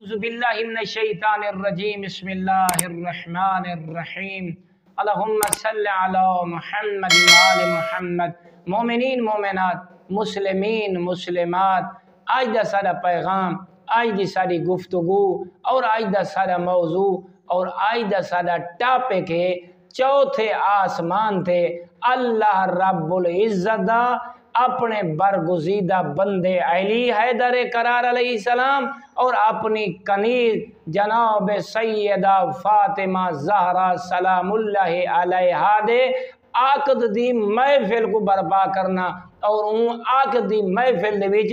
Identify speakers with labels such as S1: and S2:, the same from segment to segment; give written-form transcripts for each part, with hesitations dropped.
S1: اعوذ باللہ من الشیطان الرجیم بسم اللہ الرحمن الرحیم اللہم صلی علی محمد وآل محمد۔ مومنین مومنات، مسلمین مسلمات، آج دا سارا پیغام، آج دی ساری گفتگو اور آج دا سارا موضوع اور آج دا سارا ٹاپک ہے چوتھے آسمان تھے اللہ رب العزت دا اپنے برگزیدہ بندے علی حیدر قرار علیہ السلام اور اپنی کنیز جناب سیدہ فاطمہ زہرا سلام اللہ علیہا دے آقد دی محفل کو برپا کرنا اور ان آقد دی محفل دے وچ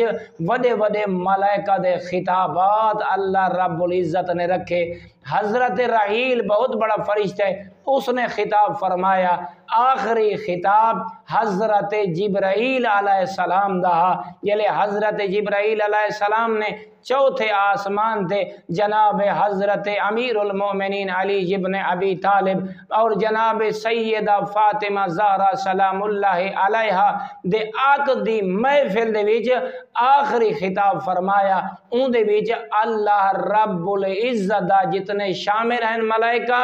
S1: وڈے وڈے ملائکہ دے خطابات اللہ رب العزت نے رکھے۔ حضرت رحیل بہت بڑا فرشتہ ہے، اس نے خطاب فرمایا، آخری خطاب حضرت جبرائیل علیہ السلام دا، یعنی حضرت جبرائیل علیہ السلام نے چوتھے آسمان تھے جناب حضرت امیر المومنین علی ابن ابی طالب اور جناب سیدہ فاطمہ زہرا سلام اللہ علیہا دے آقد دی محفل دے وچ آخری خطاب فرمایا۔ ان دے وچ اللہ رب العزت دا جتنے شامل ہیں ملائکہ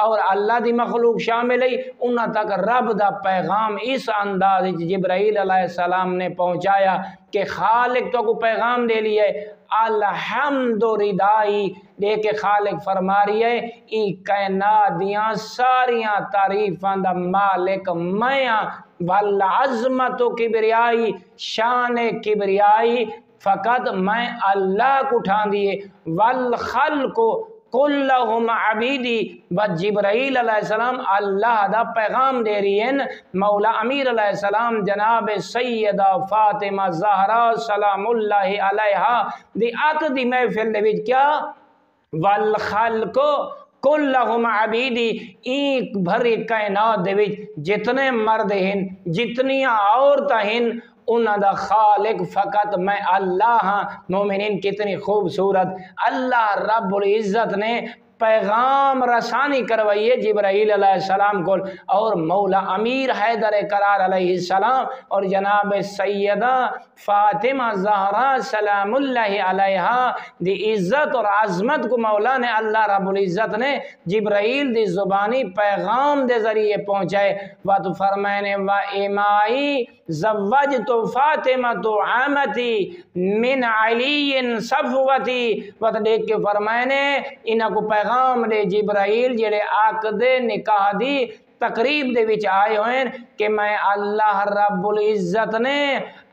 S1: اور اللہ دی مخلوق شامل ہے، انہاں تک رب دا پیغام اس انداز جبرائیل علیہ السلام نے پہنچایا کہ خالق تو کو پیغام دے لیے الحمد ردائی دے کے خالق فرما رہی ہے ای کائنات دیاں ساریاں تعریفاں دا مالک میاں والعظمت و کبریائی شان کبریائی فقط میں اللہ کو اٹھان دیے والخلق کلہم عبیدی بس جبرائیل علیہ السلام اللہ دا پیغام دے رہی ہیں مولا امیر علیہ السلام جناب سیدہ فاطمہ زہرا سلام اللہ علیہا دی آقدی محفل دے وچ کیا والخلق کلہم عبیدی ایک بھری کائنات دے وچ جتنے مرد ہیں جتنیاں عورتیں ہیں انہاں دا خالق فقط میں اللہ ہاں۔ مومنین کتنی خوبصورت اللہ رب العزت نے پیغام رسانی کروائی ہے جبرائیل علیہ السلام کو اور مولا امیر حیدر قرار علیہ السلام اور جناب سیدہ فاطمہ زہرا سلام اللہ علیہا دی عزت اور عظمت کو مولا نے اللہ رب العزت نے جبرائیل دی زبانی پیغام دے ذریعے پہنچائے۔ وَتُ فرمائنے وَإِمَائِ زَوَّجْتُ فَاطِمَةُ عَامَتِي مِنْ عَلِيٍّ صَفْوَتِي وَتُ دیکھ کے فرمائنے انہاں کو پیغام دے جبرائیل جڑے عقد نکاح دی تقریب دے وچ آئے ہوئے کہ میں اللہ رب العزت نے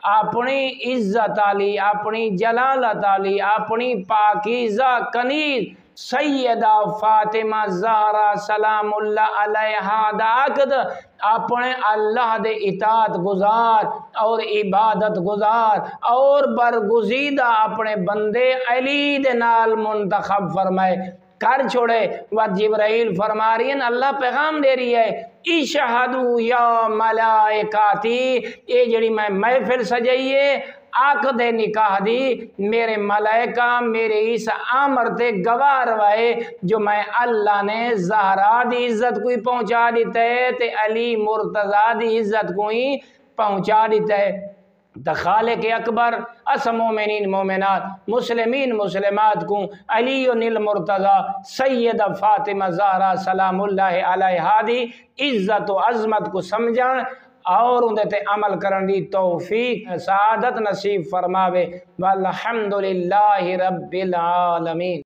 S1: اپنی عزت علی اپنی جلالت علی اپنی پاکیزہ کنیز سیدہ فاطمہ زہرا سلام اللہ علیہا دا عقد اپنے اللہ دے اطاعت گزار اور عبادت گزار اور برگزیدہ اپنے بندے علی دے نال منتخب فرمائے کر چھوڑے۔ و جبرائیل فرما رہی ہیں اللہ پیغام دے رہی ہے اشہدو یا ملائکاتی یہ جڑی میں محفل سجائیے عقد نکاح دی میرے ملائکہ میرے اس امر تے گواہ روائے جو میں اللہ نے زہرا دی عزت کو ہی پہنچا دیتا ہے تے علی مرتضی دی عزت کو ہی پہنچا دیتا ہے۔ خالق اکبر اس مومنین مومنات مسلمین مسلمات کو علی المرتضی سیدہ فاطمہ زہرا سلام اللہ علیہا دی عزت و عظمت کو سمجھان اور اندے تے عمل کرن دی توفیق سعادت نصیب فرماوے والحمدللہ رب العالمین۔